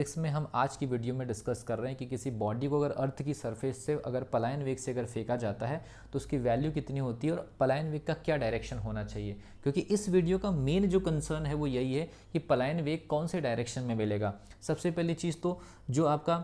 इसमें हम आज की वीडियो में डिस्कस कर रहे हैं कि किसी बॉडी को अगर अर्थ की सरफेस से अगर पलायन वेग से अगर फेंका जाता है तो उसकी वैल्यू कितनी होती है और पलायन वेग का क्या डायरेक्शन होना चाहिए। क्योंकि इस वीडियो का मेन जो कंसर्न है वो यही है कि पलायन वेग कौन से डायरेक्शन में मिलेगा। सबसे पहली चीज़ तो जो आपका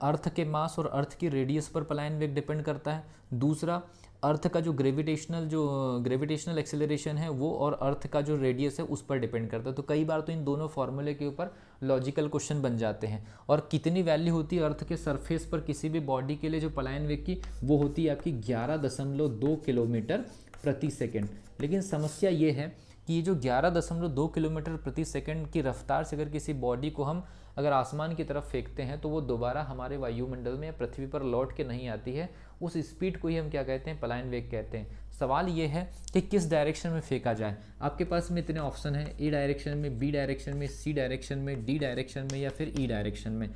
अर्थ के मास और अर्थ की रेडियस पर पलायन वेग डिपेंड करता है। दूसरा, अर्थ का जो ग्रेविटेशनल एक्सेलरेशन है वो और अर्थ का जो रेडियस है उस पर डिपेंड करता है। तो कई बार तो इन दोनों फॉर्मूले के ऊपर लॉजिकल क्वेश्चन बन जाते हैं। और कितनी वैल्यू होती है अर्थ के सरफेस पर किसी भी बॉडी के लिए जो पलायन वेग की, वो होती है आपकी 11.2 किलोमीटर प्रति सेकेंड। लेकिन समस्या ये है कि ये जो 11.2 किलोमीटर प्रति सेकंड की रफ्तार से अगर किसी बॉडी को हम अगर आसमान की तरफ फेंकते हैं तो वो दोबारा हमारे वायुमंडल में या पृथ्वी पर लौट के नहीं आती है। उस स्पीड को ही हम क्या कहते हैं, पलायन वेग कहते हैं। सवाल ये है कि किस डायरेक्शन में फेंका जाए। आपके पास में इतने ऑप्शन हैं, ए डायरेक्शन में, बी डायरेक्शन में, सी डायरेक्शन में, डी डायरेक्शन में या फिर ई डायरेक्शन में।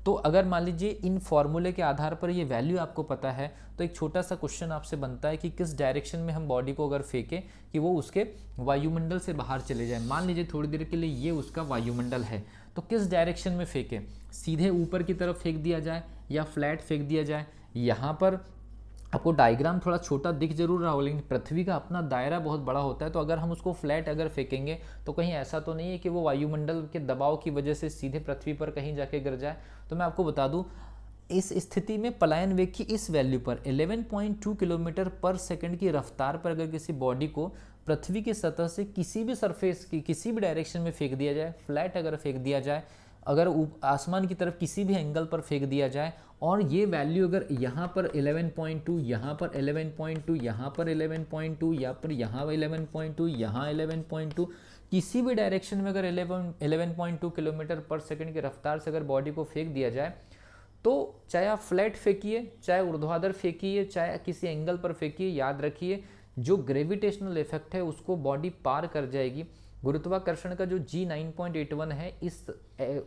तो अगर मान लीजिए इन फॉर्मूले के आधार पर ये वैल्यू आपको पता है तो एक छोटा सा क्वेश्चन आपसे बनता है कि किस डायरेक्शन में हम बॉडी को अगर फेंकें कि वो उसके वायुमंडल से बाहर चले जाए। मान लीजिए थोड़ी देर के लिए ये उसका वायुमंडल है, तो किस डायरेक्शन में फेंकें, सीधे ऊपर की तरफ फेंक दिया जाए या फ्लैट फेंक दिया जाए। यहाँ पर आपको डायग्राम थोड़ा छोटा दिख जरूर रहा हो, लेकिन पृथ्वी का अपना दायरा बहुत बड़ा होता है। तो अगर हम उसको फ्लैट अगर फेंकेंगे तो कहीं ऐसा तो नहीं है कि वो वायुमंडल के दबाव की वजह से सीधे पृथ्वी पर कहीं जाके गिर जाए। तो मैं आपको बता दूं, इस स्थिति में पलायन वेग की इस वैल्यू पर 11.2 किलोमीटर पर सेकंड की रफ्तार पर अगर किसी बॉडी को पृथ्वी की सतह से किसी भी सरफेस की किसी भी डायरेक्शन में फेंक दिया जाए, फ्लैट अगर फेंक दिया जाए, अगर आसमान की तरफ किसी भी एंगल पर फेंक दिया जाए, और ये वैल्यू अगर यहाँ पर 11.2, यहाँ पर 11.2, यहाँ पर 11.2, या पर यहाँ 11.2, यहाँ 11.2, किसी भी डायरेक्शन में अगर 11.2 किलोमीटर पर सेकंड की रफ्तार से अगर बॉडी को फेंक दिया जाए, तो चाहे आप फ्लैट फेंकिए, चाहे ऊर्ध्वाधर फेंकिए, चाहे किसी एंगल पर फेंकिए, याद रखिए जो ग्रेविटेशनल इफेक्ट है उसको बॉडी पार कर जाएगी। गुरुत्वाकर्षण का जो G9.81 है,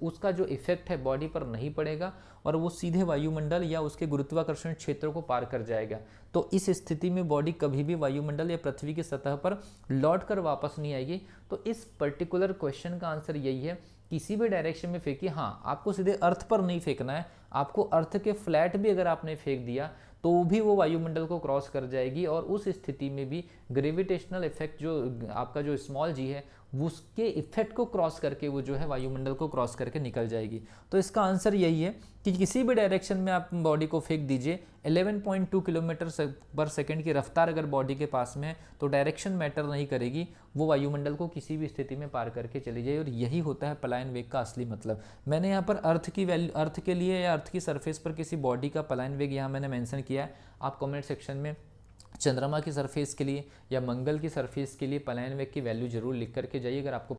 उसका जो इफेक्ट है बॉडी पर नहीं पड़ेगा और वो सीधे वायुमंडल या उसके गुरुत्वाकर्षण क्षेत्र को पार कर जाएगा। तो इस स्थिति में बॉडी कभी भी वायुमंडल या पृथ्वी की सतह पर लौट कर वापस नहीं आएगी। तो इस पर्टिकुलर क्वेश्चन का आंसर यही है, किसी भी डायरेक्शन में फेंकिए। हाँ, आपको सीधे अर्थ पर नहीं फेंकना है, आपको अर्थ के फ्लैट भी अगर आपने फेंक दिया तो भी वो वायुमंडल को क्रॉस कर जाएगी और उस स्थिति में भी ग्रेविटेशनल इफेक्ट जो आपका जो स्मॉल जी है उसके इफेक्ट को क्रॉस करके वो जो है वायुमंडल को क्रॉस करके निकल जाएगी। तो इसका आंसर यही है कि किसी भी डायरेक्शन में आप बॉडी को फेंक दीजिए, 11.2 किलोमीटर पर सेकंड की रफ्तार अगर बॉडी के पास में है तो डायरेक्शन मैटर नहीं करेगी, वो वायुमंडल को किसी भी स्थिति में पार करके चली जाए। और यही होता है पलायन वेग का असली मतलब। मैंने यहाँ पर अर्थ की वैल्यू, अर्थ के लिए या अर्थ की सरफेस पर किसी बॉडी का पलायन वेग यहाँ मैंने मेंशन किया है। आप कमेंट सेक्शन में चंद्रमा की सरफेस के लिए या मंगल की सरफेस के लिए पलायन वेग की वैल्यू जरूर लिख करके जाइए। अगर आपको